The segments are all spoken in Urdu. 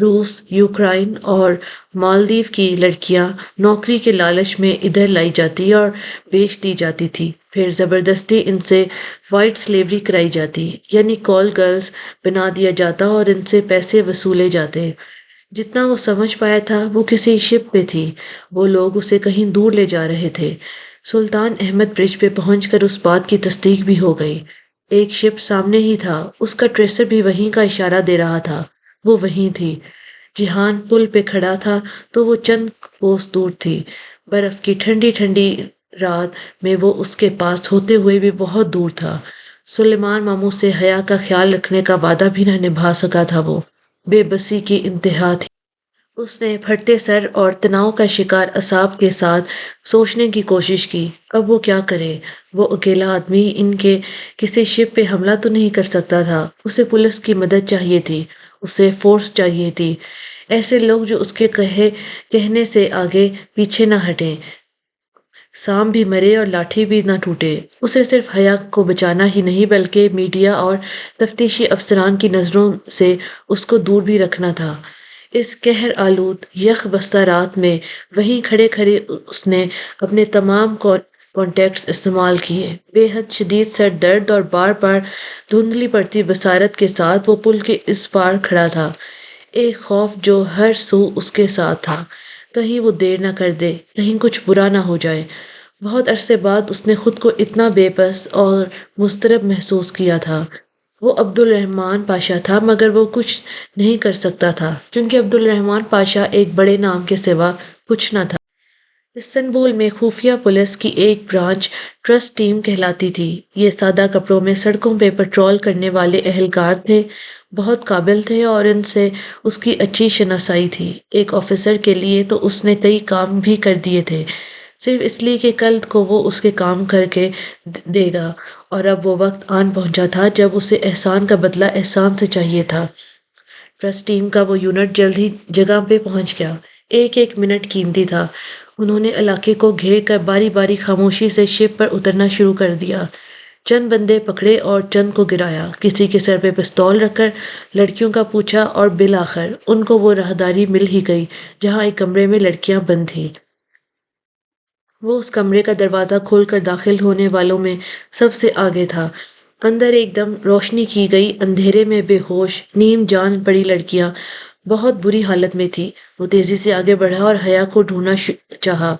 روس، یوکرائن اور مالدیو کی لڑکیاں نوکری کے لالچ میں ادھر لائی جاتی اور بیچ دی جاتی تھی، پھر زبردستی ان سے وائٹ سلیوری کرائی جاتی، یعنی کال گرلز بنا دیا جاتا اور ان سے پیسے وصولے جاتے۔ جتنا وہ سمجھ پایا تھا وہ کسی شپ پہ تھی، وہ لوگ اسے کہیں دور لے جا رہے تھے۔ سلطان احمد برج پہ پہنچ کر اس بات کی تصدیق بھی ہو گئی۔ ایک شپ سامنے ہی تھا، اس کا ٹریسر بھی وہیں کا اشارہ دے رہا تھا، وہ وہیں تھی۔ جہان پل پہ کھڑا تھا تو وہ چند کوس دور تھی، برف کی ٹھنڈی ٹھنڈی رات میں وہ اس کے پاس ہوتے ہوئے بھی بہت دور تھا۔ سلیمان ماموں سے حیا کا خیال رکھنے کا وعدہ بھی نہ نبھا سکا تھا، وہ بے بسی کی انتہا تھی۔ اس نے پھٹتے سر اور تناؤ کا شکار اعصاب کے ساتھ سوچنے کی کوشش کی، اب وہ کیا کرے؟ وہ اکیلا آدمی ان کے کسی شپ پہ حملہ تو نہیں کر سکتا تھا، اسے پولیس کی مدد چاہیے تھی، اسے فورس چاہیے تھی، ایسے لوگ جو اس کے کہنے سے آگے پیچھے نہ ہٹیں، سام بھی مرے اور لاٹھی بھی نہ ٹوٹے۔ اسے صرف حیا کو بچانا ہی نہیں بلکہ میڈیا اور تفتیشی افسران کی نظروں سے اس کو دور بھی رکھنا تھا۔ اس قہر آلود یخ بستہ رات میں وہیں کھڑے کھڑے اس نے اپنے تمام کانٹیکٹس استعمال کیے۔ بے حد شدید سر درد اور بار بار دھندلی پڑتی بصارت کے ساتھ وہ پل کے اس پار کھڑا تھا، ایک خوف جو ہر سو اس کے ساتھ تھا، کہیں وہ دیر نہ کر دے، کہیں کچھ برا نہ ہو جائے۔ بہت عرصے بعد اس نے خود کو اتنا بے بس اور مضطرب محسوس کیا تھا۔ وہ عبد الرحمن پاشا تھا مگر وہ کچھ نہیں کر سکتا تھا کیونکہ عبد الرحمن پاشا ایک بڑے نام کے سوا کچھ نہ تھا۔ استنبول میں خفیہ پولیس کی ایک برانچ ٹرسٹ ٹیم کہلاتی تھی۔ یہ سادہ کپڑوں میں سڑکوں پہ پٹرول کرنے والے اہلکار تھے، بہت قابل تھے اور ان سے اس کی اچھی شناسائی تھی۔ ایک آفیسر کے لیے تو اس نے کئی کام بھی کر دیے تھے، صرف اس لیے کہ کل کو وہ اس کے کام کر کے دے گا، اور اب وہ وقت آن پہنچا تھا جب اسے احسان کا بدلہ احسان سے چاہیے تھا۔ ٹرسٹ ٹیم کا وہ یونٹ جلد ہی جگہ پہ پہنچ گیا، ایک ایک منٹ قیمتی تھا۔ انہوں نے علاقے کو گھیر کر باری باری خاموشی سے شپ پر اترنا شروع کر دیا، چند بندے پکڑے اور چند کو گرایا، کسی کے سر پہ پستول رکھ کر لڑکیوں کا پوچھا اور بالآخر ان کو وہ راہداری مل ہی گئی جہاں ایک کمرے میں لڑکیاں بند تھیں۔ وہ اس کمرے کا دروازہ کھول کر داخل ہونے والوں میں سب سے آگے تھا۔ اندر ایک دم روشنی کی گئی اندھیرے میں بے ہوش نیم جان پڑی لڑکیاں بہت بری حالت میں تھی۔ وہ تیزی سے آگے بڑھا اور حیا کو ڈھونڈنا چاہا۔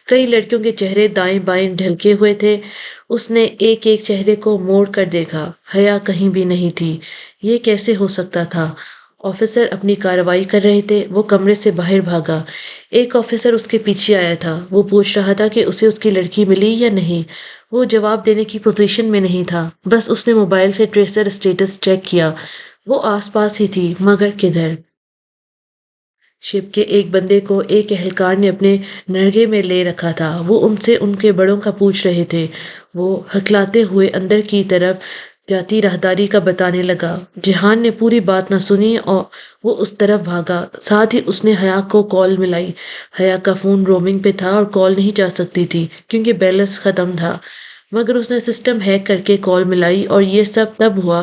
کئی لڑکیوں کے چہرے دائیں بائیں ڈھلکے ہوئے تھے، اس نے ایک ایک چہرے کو موڑ کر دیکھا، حیا کہیں بھی نہیں تھی۔ یہ کیسے ہو سکتا تھا؟ آفیسر اپنی کارروائی کر رہے تھے، وہ کمرے سے باہر بھاگا۔ ایک آفیسر اس کے پیچھے آیا تھا، وہ پوچھ رہا تھا کہ اسے اس کی لڑکی ملی یا نہیں۔ وہ جواب دینے کی پوزیشن میں نہیں تھا، بس اس نے موبائل سے ٹریسر اسٹیٹس چیک کیا، وہ آس پاس ہی تھی مگر کدھر؟ شپ کے ایک بندے کو ایک اہلکار نے اپنے نرغے میں لے رکھا تھا، وہ ان سے ان کے بڑوں کا پوچھ رہے تھے۔ وہ ہکلاتے ہوئے اندر کی طرف جاتی راہداری کا بتانے لگا۔ جہان نے پوری بات نہ سنی اور وہ اس طرف بھاگا، ساتھ ہی اس نے حیا کو کال ملائی۔ حیا کا فون رومنگ پہ تھا اور کال نہیں جا سکتی تھی کیونکہ بیلنس ختم تھا، مگر اس نے سسٹم ہیک کر کے کال ملائی اور یہ سب تب ہوا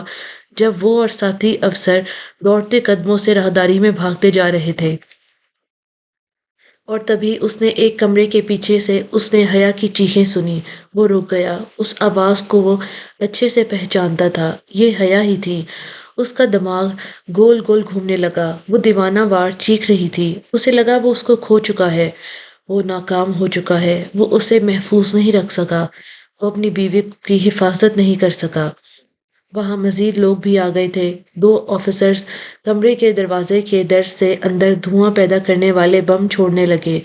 جب وہ اور ساتھی افسر دوڑتے قدموں سے راہداری میں بھاگتے جا رہے تھے۔ اور تبھی اس نے ایک کمرے کے پیچھے سے اس نے حیا کی چیخیں سنی۔ وہ رک گیا، اس آواز کو وہ اچھے سے پہچانتا تھا، یہ حیا ہی تھی۔ اس کا دماغ گول گول گھومنے لگا، وہ دیوانہ وار چیخ رہی تھی، اسے لگا وہ اس کو کھو چکا ہے، وہ ناکام ہو چکا ہے، وہ اسے محفوظ نہیں رکھ سکا، وہ اپنی بیوی کی حفاظت نہیں کر سکا۔ وہاں مزید لوگ بھی آ گئے تھے، دو آفیسرز کمرے کے دروازے کے در سے اندر دھواں پیدا کرنے والے بم چھوڑنے لگے۔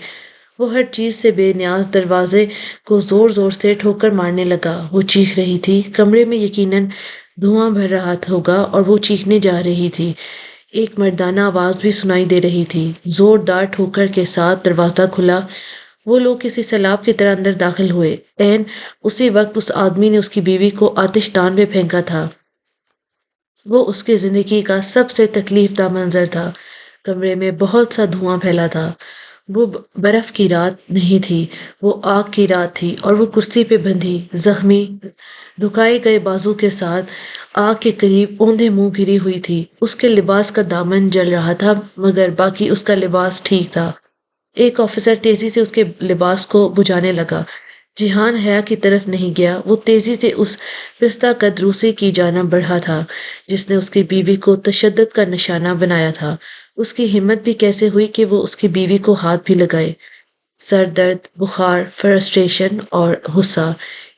وہ ہر چیز سے بے نیاز دروازے کو زور زور سے ٹھوکر مارنے لگا۔ وہ چیخ رہی تھی، کمرے میں یقیناً دھواں بھر رہا ہوگا اور وہ چیخنے جا رہی تھی۔ ایک مردانہ آواز بھی سنائی دے رہی تھی۔ زوردار ٹھوکر کے ساتھ دروازہ کھلا، وہ لوگ کسی سیلاب کی طرح اندر داخل ہوئے۔ عین اسی وقت اس آدمی نے اس کی بیوی کو آتش دان میں پھینکا تھا۔ وہ اس کی زندگی کا سب سے تکلیف دہ منظر تھا۔ کمرے میں بہت سا دھواں پھیلا تھا۔ وہ برف کی رات نہیں تھی، وہ آگ کی رات تھی، اور وہ کرسی پہ بندھی، زخمی، دکھائے گئے بازو کے ساتھ آگ کے قریب اوندھے منہ گری ہوئی تھی۔ اس کے لباس کا دامن جل رہا تھا، مگر باقی اس کا لباس ٹھیک تھا۔ ایک آفیسر تیزی سے اس کے لباس کو بجھانے لگا۔ جہان حیا کی طرف نہیں گیا، وہ تیزی سے اس پستہ قد روسی کی جانب بڑھا تھا جس نے اس کی بیوی کو تشدد کا نشانہ بنایا تھا۔ اس کی ہمت بھی کیسے ہوئی کہ وہ اس کی بیوی کو ہاتھ بھی لگائے؟ سر درد، بخار، فرسٹریشن اور غصہ،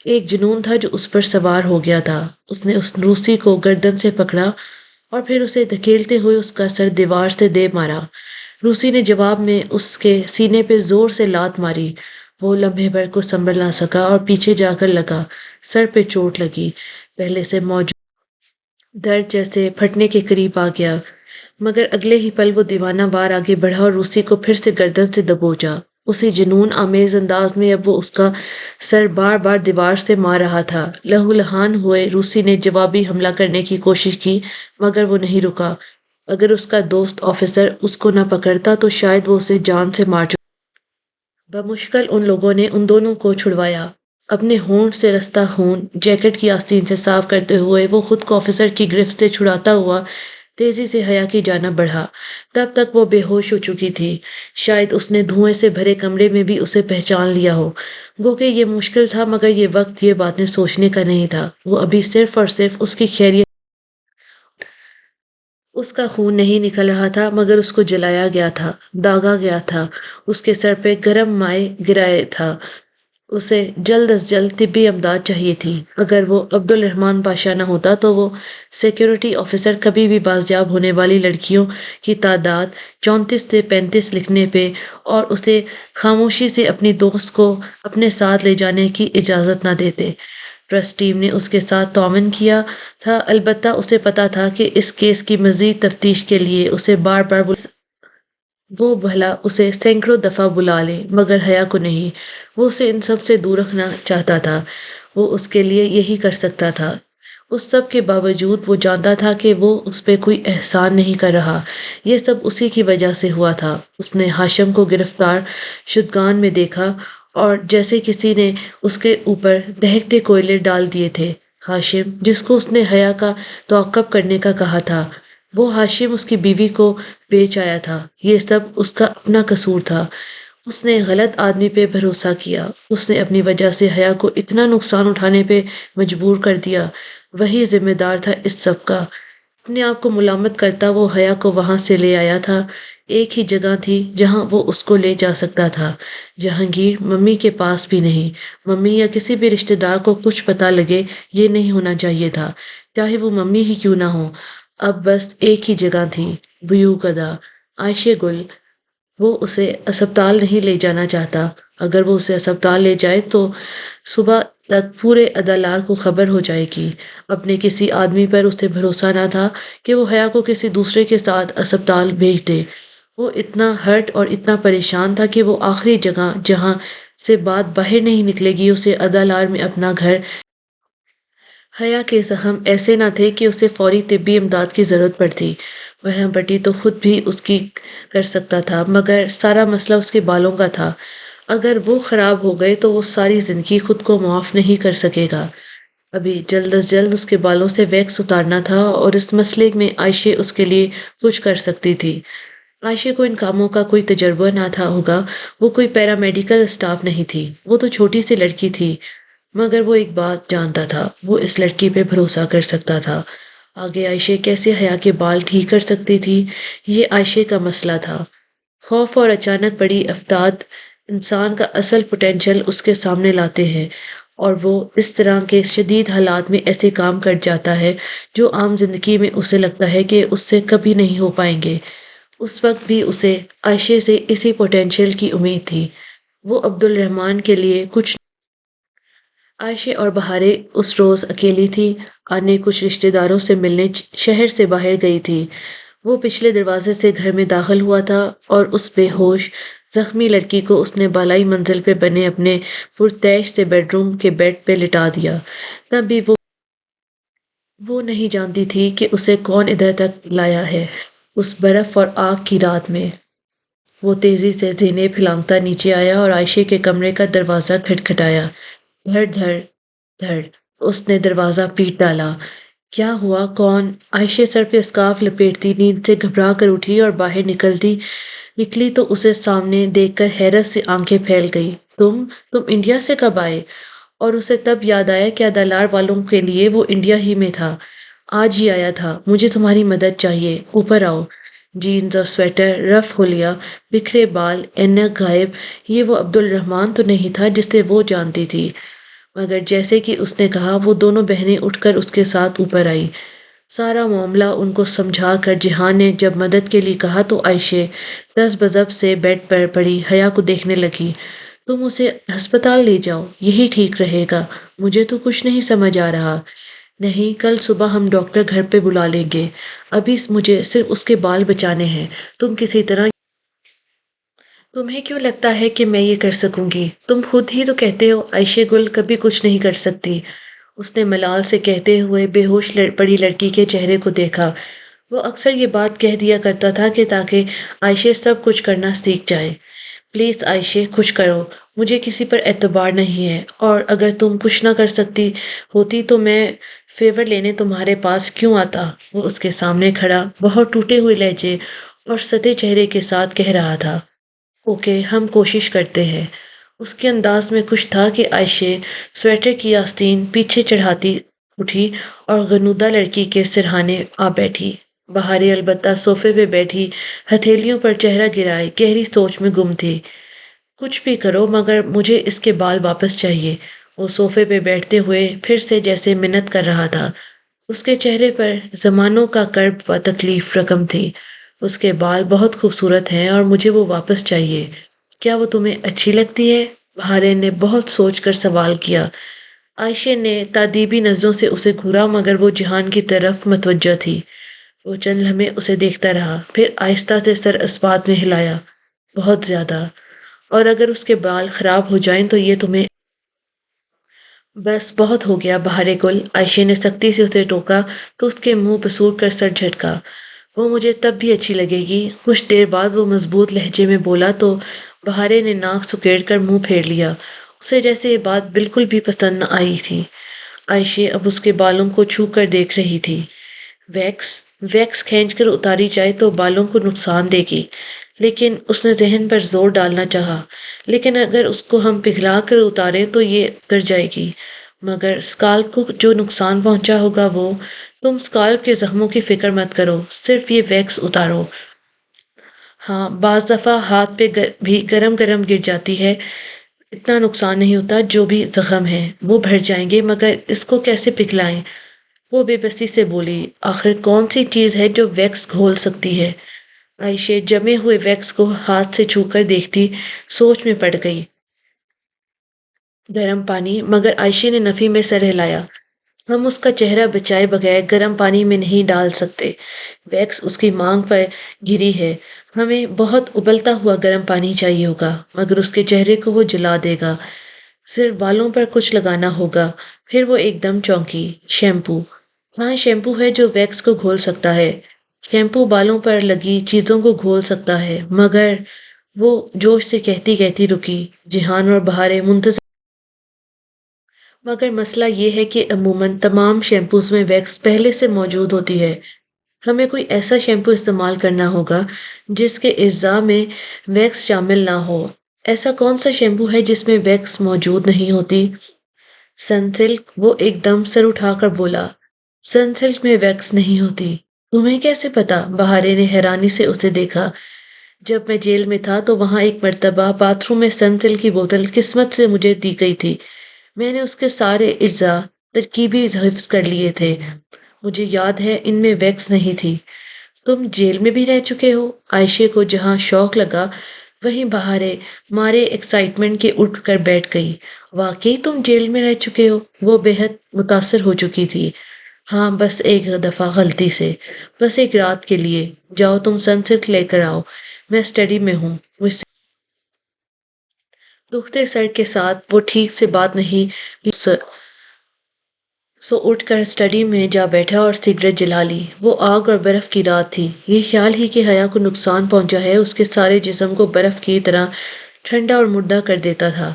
ایک جنون تھا جو اس پر سوار ہو گیا تھا۔ اس نے اس روسی کو گردن سے پکڑا اور پھر اسے دھکیلتے ہوئے اس کا سر دیوار سے دے مارا۔ روسی نے جواب میں اس کے سینے پہ زور سے لات ماری۔ وہ لمحے بھر کو سنبھل نہ سکا اور پیچھے جا کر لگا۔ سر پہ چوٹ لگی، پہلے سے موجود درد جیسے پھٹنے کے قریب آ گیا، مگر اگلے ہی پل وہ دیوانہ وار آگے بڑھا اور روسی کو پھر سے گردن سے دبوچا۔ اسی جنون آمیز انداز میں اب وہ اس کا سر بار بار دیوار سے مار رہا تھا۔ لہو لہان ہوئے روسی نے جوابی حملہ کرنے کی کوشش کی، مگر وہ نہیں رکا۔ اگر اس کا دوست آفیسر اس کو نہ پکڑتا تو شاید وہ اسے جان سے مار چکا۔ بمشکل ان لوگوں نے ان دونوں کو چھڑوایا۔ اپنے ہونٹ سے رستا خون جیکٹ کی آستین سے صاف کرتے ہوئے وہ خود کو آفیسر کی گرفت سے چھڑاتا ہوا تیزی سے حیا کی جانب بڑھا۔ تب تک وہ بے ہوش ہو چکی تھی۔ شاید اس نے دھوئیں سے بھرے کمرے میں بھی اسے پہچان لیا ہو۔ گو کہ یہ مشکل تھا، مگر یہ وقت یہ باتیں سوچنے کا نہیں تھا۔ وہ ابھی صرف اور صرف اس کی خیریت۔ اس کا خون نہیں نکل رہا تھا، مگر اس کو جلایا گیا تھا، داغا گیا تھا، اس کے سر پہ گرم مائع گرائے تھا۔ اسے جلد از جلد طبی امداد چاہیے تھی۔ اگر وہ عبد الرحمن پاشا نہ ہوتا تو وہ سیکیورٹی آفیسر کبھی بھی بازیاب ہونے والی لڑکیوں کی تعداد 34 سے 35 لکھنے پہ اور اسے خاموشی سے اپنی دوست کو اپنے ساتھ لے جانے کی اجازت نہ دیتے۔ ٹرسٹ ٹیم نے اس کے ساتھ تعاون کیا تھا، البتہ اسے پتا تھا کہ اس کیس کی مزید تفتیش کے لیے اسے بار بار وہ بھلا اسے سینکڑوں دفعہ بلا لے، مگر حیا کو نہیں۔ وہ اسے ان سب سے دور رکھنا چاہتا تھا۔ وہ اس کے لیے یہی کر سکتا تھا۔ اس سب کے باوجود وہ جانتا تھا کہ وہ اس پہ کوئی احسان نہیں کر رہا۔ یہ سب اسی کی وجہ سے ہوا تھا۔ اس نے ہاشم کو گرفتار شدگان میں دیکھا اور جیسے کسی نے اس کے اوپر دہکتے کوئلے ڈال دیے تھے۔ ہاشم، جس کو اس نے حیا کا تعاقب کرنے کا کہا تھا، وہ ہاشم اس کی بیوی کو بیچ آیا تھا۔ یہ سب اس کا اپنا قصور تھا۔ اس نے غلط آدمی پہ بھروسہ کیا۔ اس نے اپنی وجہ سے حیا کو اتنا نقصان اٹھانے پہ مجبور کر دیا۔ وہی ذمہ دار تھا اس سب کا۔ اپنے آپ کو ملامت کرتا وہ حیا کو وہاں سے لے آیا تھا۔ ایک ہی جگہ تھی جہاں وہ اس کو لے جا سکتا تھا۔ جہانگیر ممی کے پاس بھی نہیں۔ ممی یا کسی بھی رشتہ دار کو کچھ پتہ لگے، یہ نہیں ہونا چاہیے تھا، چاہے وہ ممی ہی کیوں نہ ہو۔ اب بس ایک ہی جگہ تھی، بیو گدا، عائشہ گل۔ وہ اسے اسپتال نہیں لے جانا چاہتا۔ اگر وہ اسے اسپتال لے جائے تو صبح تک پورے ادالار کو خبر ہو جائے گی۔ اپنے کسی آدمی پر اسے بھروسہ نہ تھا کہ وہ حیا کو کسی دوسرے کے ساتھ اسپتال بھیج دے۔ وہ اتنا ہرٹ اور اتنا پریشان تھا کہ وہ آخری جگہ جہاں سے بات باہر نہیں نکلے گی اسے ادالار میں اپنا گھر۔ حیا کے زخم ایسے نہ تھے کہ اسے فوری طبی امداد کی ضرورت پڑتی۔ مرہم پٹی تو خود بھی اس کی کر سکتا تھا، مگر سارا مسئلہ اس کے بالوں کا تھا۔ اگر وہ خراب ہو گئے تو وہ ساری زندگی خود کو معاف نہیں کر سکے گا۔ ابھی جلد از جلد اس کے بالوں سے ویکس اتارنا تھا اور اس مسئلے میں عائشہ اس کے لیے کچھ کر سکتی تھی۔ عائشہ کو ان کاموں کا کوئی تجربہ نہ تھا ہوگا، وہ کوئی پیرا میڈیکل اسٹاف نہیں تھی، وہ تو چھوٹی سی لڑکی تھی، مگر وہ ایک بات جانتا تھا، وہ اس لڑکی پہ بھروسہ کر سکتا تھا۔ آگے عائشہ کیسے حیا کے بال ٹھیک کر سکتی تھی، یہ عائشہ کا مسئلہ تھا۔ خوف اور اچانک بڑی افتاد انسان کا اصل پوٹینشل اس کے سامنے لاتے ہیں، اور وہ اس طرح کے شدید حالات میں ایسے کام کر جاتا ہے جو عام زندگی میں اسے لگتا ہے کہ اس سے کبھی نہیں ہو پائیں گے۔ اس وقت بھی اسے عائشہ سے اسی پوٹینشل کی امید تھی۔ وہ عبد الرحمن کے لیے کچھ۔ عائشہ اور بہارے اس روز اکیلی تھی، آنے کچھ رشتہ داروں سے ملنے شہر سے باہر گئی تھی۔ وہ پچھلے دروازے سے گھر میں داخل ہوا تھا اور اس بے ہوش زخمی لڑکی کو اس نے بالائی منزل پہ بنے اپنے پرتعیش سے بیڈ روم کے بیڈ پہ لٹا دیا۔ تب بھی وہ نہیں جانتی تھی کہ اسے کون ادھر تک لایا ہے، اس برف اور آگ کی رات میں۔ وہ تیزی سے زینے پھلانگتا نیچے آیا اور عائشہ کے کمرے کا دروازہ کھٹکھٹایا۔ دھڑ دھڑ دھڑ، اس نے دروازہ پیٹ ڈالا۔ کیا ہوا؟ کون؟ عائشہ سر پہ اسکارف لپیٹتی نیند سے گھبرا کر اٹھی اور باہر نکلی تو اسے سامنے دیکھ کر حیرت سے آنکھیں پھیل گئی۔ تم انڈیا سے کب آئے؟ اور اسے تب یاد آیا کہ دلار والوں کے لیے وہ انڈیا ہی میں تھا۔ آج ہی آیا تھا۔ مجھے تمہاری مدد چاہیے، اوپر آؤ۔ جینز اور سویٹر رف ہو لیا، بکھرے بال، اینک غائب۔ یہ وہ عبد الرحمن تو نہیں تھا جسے وہ جانتی تھی، مگر جیسے کہ اس نے کہا وہ دونوں بہنیں اٹھ کر اس کے ساتھ اوپر آئی۔ سارا معاملہ ان کو سمجھا کر جہان نے جب مدد کے لیے کہا تو عائشہ دس بزب سے بیڈ پر پڑی حیا کو دیکھنے لگی۔ تم اسے ہسپتال لے جاؤ، یہی ٹھیک رہے گا۔ مجھے تو کچھ نہیں سمجھ آ رہا۔ نہیں، کل صبح ہم ڈاکٹر گھر پہ بلا لیں گے، ابھی مجھے صرف اس کے بال بچانے ہیں۔ تم کسی طرح تمہیں کیوں لگتا ہے کہ میں یہ کر سکوں گی؟ تم خود ہی تو کہتے ہو عائشہ گل کبھی کچھ نہیں کر سکتی۔ اس نے ملال سے کہتے ہوئے بے ہوش پڑی لڑکی کے چہرے کو دیکھا۔ وہ اکثر یہ بات کہہ دیا کرتا تھا کہ تاکہ عائشہ سب کچھ کرنا سیکھ جائے۔ پلیز عائشہ، کچھ کرو، مجھے کسی پر اعتبار نہیں ہے، اور اگر تم کچھ نہ کر سکتی ہوتی تو میں فیور لینے تمہارے پاس کیوں آتا؟ وہ اس کے سامنے کھڑا بہت ٹوٹے ہوئے لہجے اور سطح چہرے کے ساتھ کہہ رہا تھا۔ اوکے، ہم کوشش کرتے ہیں۔ اس کے انداز میں کچھ تھا کہ عائشہ سویٹر کی آستین پیچھے چڑھاتی اٹھی اور غنودہ لڑکی کے سرہانے آ بیٹھی۔ بہارے البتہ صوفے پہ بیٹھی ہتھیلیوں پر چہرہ گرائے گہری سوچ میں گم تھی۔ کچھ بھی کرو مگر مجھے اس کے بال واپس چاہیے، وہ صوفے پہ بیٹھتے ہوئے پھر سے جیسے منت کر رہا تھا۔ اس کے چہرے پر زمانوں کا کرب و تکلیف رقم تھی۔ اس کے بال بہت خوبصورت ہیں اور مجھے وہ واپس چاہیے۔ کیا وہ تمہیں اچھی لگتی ہے؟ بہارے نے بہت سوچ کر سوال کیا۔ عائشہ نے تادیبی نظروں سے اسے گھورا مگر وہ جہان کی طرف متوجہ تھی۔ وہ چند لمحے اسے دیکھتا رہا، پھر آہستہ سے سر اسبات میں ہلایا۔ بہت زیادہ، اور اگر اس کے بال خراب ہو جائیں تو یہ تمہیں بس بہت ہو گیا بہارے گل، عائشہ نے سختی سے اسے ٹوکا تو اس کے منہ بسور کر سر جھٹکا۔ وہ مجھے تب بھی اچھی لگے گی۔ کچھ دیر بعد وہ مضبوط لہجے میں بولا تو بہارے نے ناک سکیڑ کر منہ پھیر لیا۔ اسے جیسے یہ بات بالکل بھی پسند نہ آئی تھی۔ عائشہ اب اس کے بالوں کو چھو کر دیکھ رہی تھی۔ ویکس کھینچ کر اتاری جائے تو بالوں کو نقصان دے گی، لیکن اس نے ذہن پر زور ڈالنا چاہا، لیکن اگر اس کو ہم پگھلا کر اتاریں تو یہ اتر جائے گی، مگر اسکالپ کو جو نقصان پہنچا ہوگا وہ… تم اسکالپ کے زخموں کی فکر مت کرو، صرف یہ ویکس اتارو۔ ہاں، بعض دفعہ ہاتھ پہ بھی گرم گرم گر جاتی ہے، اتنا نقصان نہیں ہوتا، جو بھی زخم ہیں وہ بھر جائیں گے، مگر اس کو کیسے پگھلائیں؟ وہ بے بسی سے بولی۔ آخر کون سی چیز ہے جو ویکس گھول سکتی ہے؟ عائشہ جمے ہوئے ویکس کو ہاتھ سے چھو کر دیکھتی سوچ میں پڑ گئی۔ گرم پانی، مگر عائشہ نے نفی میں سر ہلایا۔ ہم اس کا چہرہ بچائے بغیر گرم پانی میں نہیں ڈال سکتے۔ ویکس اس کی مانگ پر گری ہے، ہمیں بہت ابلتا ہوا گرم پانی چاہیے ہوگا، مگر اس کے چہرے کو وہ جلا دے گا۔ صرف بالوں پر کچھ لگانا ہوگا۔ پھر وہ ایک دم چونکی۔ شیمپو؟ ہاں، شیمپو ہے جو ویکس کو گھول سکتا ہے۔ شیمپو بالوں پر لگی چیزوں کو گھول سکتا ہے، مگر… وہ جوش سے کہتی کہتی رکی۔ جہان اور بہارے منتظر، مگر مسئلہ یہ ہے کہ عموماً تمام شیمپوز میں ویکس پہلے سے موجود ہوتی ہے۔ ہمیں کوئی ایسا شیمپو استعمال کرنا ہوگا جس کے اجزاء میں ویکس شامل نہ ہو۔ ایسا کون سا شیمپو ہے جس میں ویکس موجود نہیں ہوتی؟ سنسلک، وہ ایک دم سر اٹھا کر بولا۔ سنسلک میں ویکس نہیں ہوتی؟ تمہیں کیسے پتا؟ بہارے نے حیرانی سے اسے دیکھا۔ جب میں جیل میں تھا تو وہاں ایک مرتبہ باتھ روم میں سنسلک کی بوتل قسمت سے مجھے دی گئی تھی۔ میں نے اس کے سارے اجزاء ترکیبی حفظ کر لیے تھے۔ مجھے یاد ہے ان میں ویکس نہیں تھی۔ تم جیل میں بھی رہ چکے ہو؟ عائشہ کو جہاں شوق لگا وہیں بہارے مارے ایکسائٹمنٹ کے اٹھ کر بیٹھ گئی۔ واقعی تم جیل میں رہ چکے ہو؟ وہ بے حد متاثر ہو چکی تھی۔ ہاں، بس ایک دفعہ غلطی سے، بس ایک رات کے لیے۔ جاؤ تم سنسلک لے کر آؤ، میں اسٹڈی میں ہوں۔ وہ دکھتے سر کے ساتھ وہ ٹھیک سے بات نہیں سو اٹھ کر اسٹڈی میں جا بیٹھا اور سگریٹ جلا لی۔ وہ آگ اور برف کی رات تھی۔ یہ خیال ہی کہ حیا کو نقصان پہنچا ہے اس کے سارے جسم کو برف کی طرح ٹھنڈا اور مردہ کر دیتا تھا،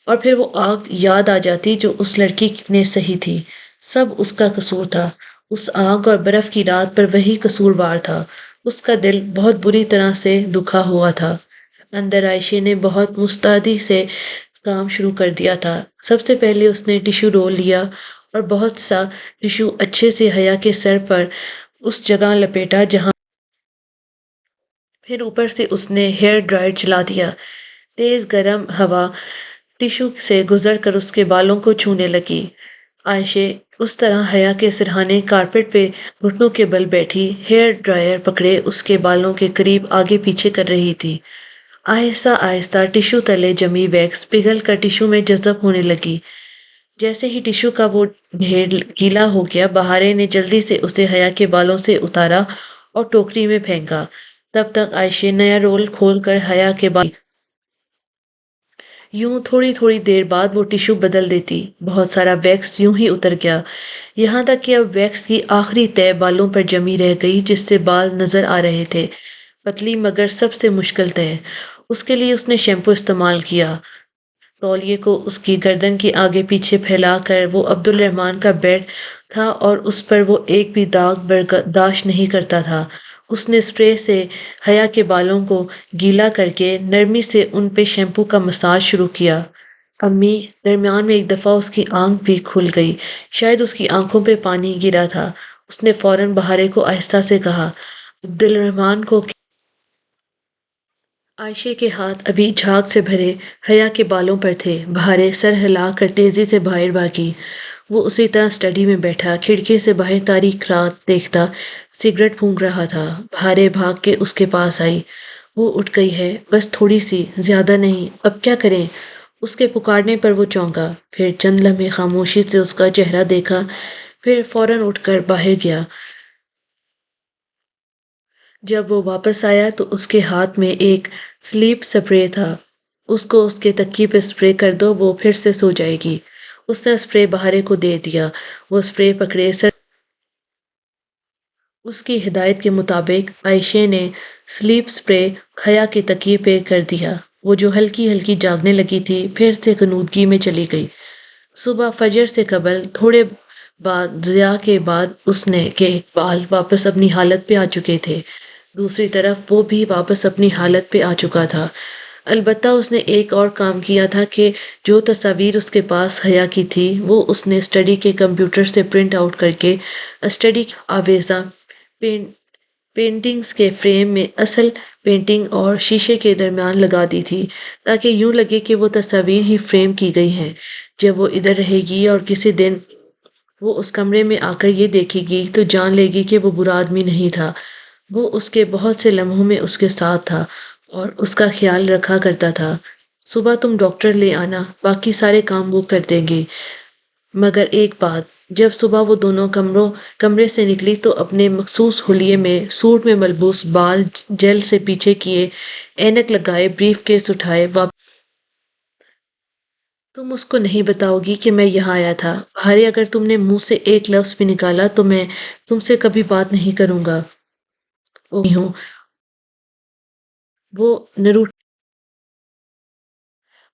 اور پھر وہ آگ یاد آ جاتی جو اس لڑکی نے سہی تھی۔ سب اس کا قصور تھا۔ اس آگ اور برف کی رات پر وہی قصوروار تھا۔ اس کا دل بہت بری طرح سے دکھا ہوا تھا۔ اندر عائشہ نے بہت مستعدی سے کام شروع کر دیا تھا۔ سب سے پہلے اس نے ٹشو رول لیا اور بہت سا ٹشو اچھے سے حیا کے سر پر اس جگہ لپیٹا جہاں، پھر اوپر سے اس نے ہیئر ڈرائر چلا دیا۔ تیز گرم ہوا ٹشو سے گزر کر اس کے بالوں کو چھونے لگی۔ عائشہ اس طرح حیا کے سرہانے کارپیٹ پہ گھٹنوں کے بل بیٹھی، ہیئر ڈرائر پکڑے اس کے بالوں کے قریب آگے پیچھے کر رہی تھی۔ آہستہ آہستہ ٹشو تلے جمی ویکس پگھل کر ٹشو میں جذب ہونے لگی۔ جیسے ہی ٹشو کا وہ ڈھیر گیلا ہو گیا، بہارے نے جلدی سے اسے حیا کے بالوں سے اتارا اور ٹوکری میں پھینکا۔ تب تک عائشہ نیا رول کھول کر حیا کے بال، یوں تھوڑی تھوڑی دیر بعد وہ ٹشو بدل دیتی۔ بہت سارا ویکس یوں ہی اتر گیا، یہاں تک کہ اب ویکس کی آخری تہہ بالوں پر جمی رہ گئی جس سے بال نظر آ رہے تھے، پتلی مگر سب سے مشکل تہہ۔ اس کے لیے اس نے شیمپو استعمال کیا۔ تولیے کو اس کی گردن کے آگے پیچھے پھیلا کر، وہ عبد الرحمن کا بیڈ تھا اور اس پر وہ ایک بھی داغ برداشت نہیں کرتا تھا۔ اس نے اسپرے سے حیا کے بالوں کو گیلا کر کے نرمی سے ان پہ شیمپو کا مساج شروع کیا۔ امی، درمیان میں ایک دفعہ اس کی آنکھ بھی کھل گئی، شاید اس کی آنکھوں پہ پانی گرا تھا۔ اس نے فوراً بہارے کو آہستہ سے کہا، عبد الرحمن کو۔ عائشہ کے ہاتھ ابھی جھاگ سے بھرے حیا کے بالوں پر تھے۔ بہارے سر ہلا کر تیزی سے باہر بھاگی۔ وہ اسی طرح اسٹڈی میں بیٹھا، کھڑکی سے باہر تاریک رات دیکھتا، سگریٹ پھونک رہا تھا۔ بہارے بھاگ کے اس کے پاس آئی۔ وہ اٹھ گئی ہے، بس تھوڑی سی، زیادہ نہیں، اب کیا کریں؟ اس کے پکارنے پر وہ چونکا، پھر چند لمحے خاموشی سے اس کا چہرہ دیکھا، پھر فوراً اٹھ کر باہر گیا۔ جب وہ واپس آیا تو اس کے ہاتھ میں ایک سلیپ سپرے تھا۔ اس کو اس کے تکیے پہ سپرے کر دو، وہ پھر سے سو جائے گی۔ اس نے سپرے بہارے کو دے دیا۔ وہ سپرے پکڑے سر، اس کی ہدایت کے مطابق عائشہ نے سلیپ سپرے حیا کے تکیے پہ کر دیا۔ وہ جو ہلکی ہلکی جاگنے لگی تھی، پھر سے غنودگی میں چلی گئی۔ صبح فجر سے قبل تھوڑے بعد ضیاء کے بعد اس نے کے بال واپس اپنی حالت پہ آ چکے تھے۔ دوسری طرف وہ بھی واپس اپنی حالت پہ آ چکا تھا۔ البتہ اس نے ایک اور کام کیا تھا کہ جو تصاویر اس کے پاس حیا کی تھی وہ اس نے اسٹڈی کے کمپیوٹر سے پرنٹ آؤٹ کر کے اسٹڈی کی آویزاں پینٹنگز کے فریم میں اصل پینٹنگ اور شیشے کے درمیان لگا دی تھی، تاکہ یوں لگے کہ وہ تصاویر ہی فریم کی گئی ہیں۔ جب وہ ادھر رہے گی اور کسی دن وہ اس کمرے میں آ کر یہ دیکھے گی تو جان لے گی کہ وہ برا آدمی نہیں تھا۔ وہ اس کے بہت سے لمحوں میں اس کے ساتھ تھا اور اس کا خیال رکھا کرتا تھا۔ صبح تم ڈاکٹر لے آنا، باقی سارے کام وہ کر دیں گے۔ مگر ایک بات، جب صبح وہ دونوں کمرے سے نکلی تو اپنے مخصوص حلیے میں، سوٹ میں ملبوس، بال جیل سے پیچھے کیے، اینک لگائے، بریف کیس اٹھائے، تم اس کو نہیں بتاؤ گی کہ میں یہاں آیا تھا؟ بہارے، اگر تم نے منہ سے ایک لفظ بھی نکالا تو میں تم سے کبھی بات نہیں کروں گا۔ ہوں وہ نروٹ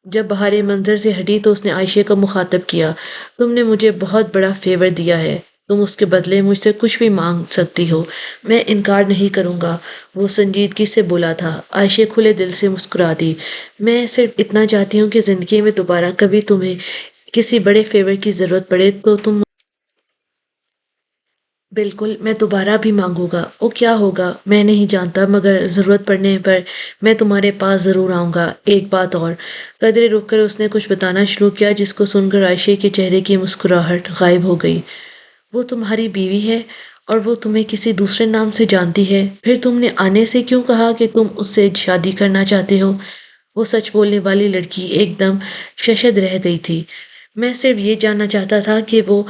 جب بہارے منظر سے ہٹی تو اس نے عائشہ کو مخاطب کیا، تم نے مجھے بہت بڑا فیور دیا ہے، تم اس کے بدلے مجھ سے کچھ بھی مانگ سکتی ہو، میں انکار نہیں کروں گا۔ وہ سنجیدگی سے بولا تھا۔ عائشہ کھلے دل سے مسکرا دی۔ میں صرف اتنا چاہتی ہوں کہ زندگی میں دوبارہ کبھی تمہیں کسی بڑے فیور کی ضرورت پڑے تو تم، بالکل، میں دوبارہ بھی مانگوں گا۔ وہ کیا ہوگا میں نہیں جانتا، مگر ضرورت پڑنے پر میں تمہارے پاس ضرور آؤں گا۔ ایک بات اور۔ قدرے رک کر اس نے کچھ بتانا شروع کیا جس کو سن کر عائشہ کے چہرے کی مسکراہٹ غائب ہو گئی۔ وہ تمہاری بیوی ہے اور وہ تمہیں کسی دوسرے نام سے جانتی ہے، پھر تم نے آنے سے کیوں کہا کہ تم اس سے شادی کرنا چاہتے ہو؟ وہ سچ بولنے والی لڑکی ایک دم ششد رہ گئی تھی۔ میں صرف یہ جاننا چاہتا تھا کہ وہ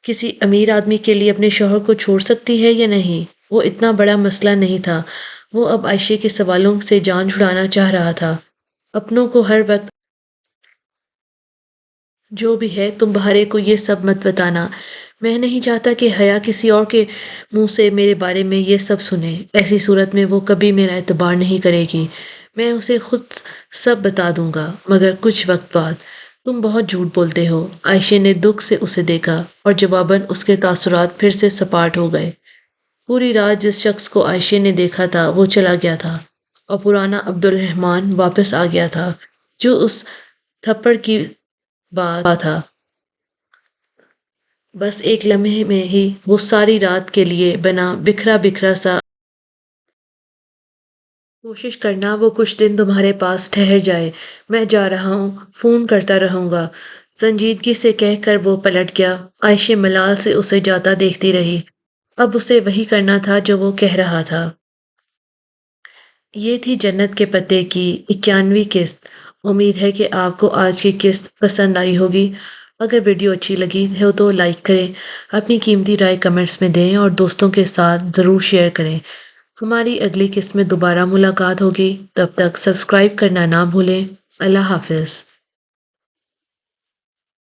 کسی امیر آدمی کے لیے اپنے شوہر کو چھوڑ سکتی ہے یا نہیں۔ وہ اتنا بڑا مسئلہ نہیں تھا۔ وہ اب عائشہ کے سوالوں سے جان چھڑانا چاہ رہا تھا۔ اپنوں کو ہر وقت جو بھی ہے تم بہارے کو یہ سب مت بتانا، میں نہیں چاہتا کہ حیا کسی اور کے منہ سے میرے بارے میں یہ سب سنے، ایسی صورت میں وہ کبھی میرا اعتبار نہیں کرے گی، میں اسے خود سب بتا دوں گا مگر کچھ وقت بعد۔ تم بہت جھوٹ بولتے ہو، عائشہ نے دکھ سے اسے دیکھا اور جواباً اس کے تاثرات پھر سے سپاٹ ہو گئے۔ پوری رات جس شخص کو عائشہ نے دیکھا تھا وہ چلا گیا تھا اور پرانا عبد الرحمن واپس آ گیا تھا جو اس تھپڑ کی بات تھا۔ بس ایک لمحے میں ہی وہ ساری رات کے لیے بنا بکھرا بکھرا سا۔ کوشش کرنا وہ کچھ دن تمہارے پاس ٹھہر جائے، میں جا رہا ہوں، فون کرتا رہوں گا، سنجیدگی سے کہہ کر وہ پلٹ گیا۔ عائشہ ملال سے اسے جاتا دیکھتی رہی، اب اسے وہی کرنا تھا جو وہ کہہ رہا تھا۔ یہ تھی جنت کے پتے کی 91ویں قسط۔ امید ہے کہ آپ کو آج کی قسط پسند آئی ہوگی۔ اگر ویڈیو اچھی لگی ہو تو لائک کریں، اپنی قیمتی رائے کمنٹس میں دیں اور دوستوں کے ساتھ ضرور شیئر کریں۔ ہماری اگلی قسط میں دوبارہ ملاقات ہوگی، تب تک سبسکرائب کرنا نہ بھولیں۔ اللہ حافظ۔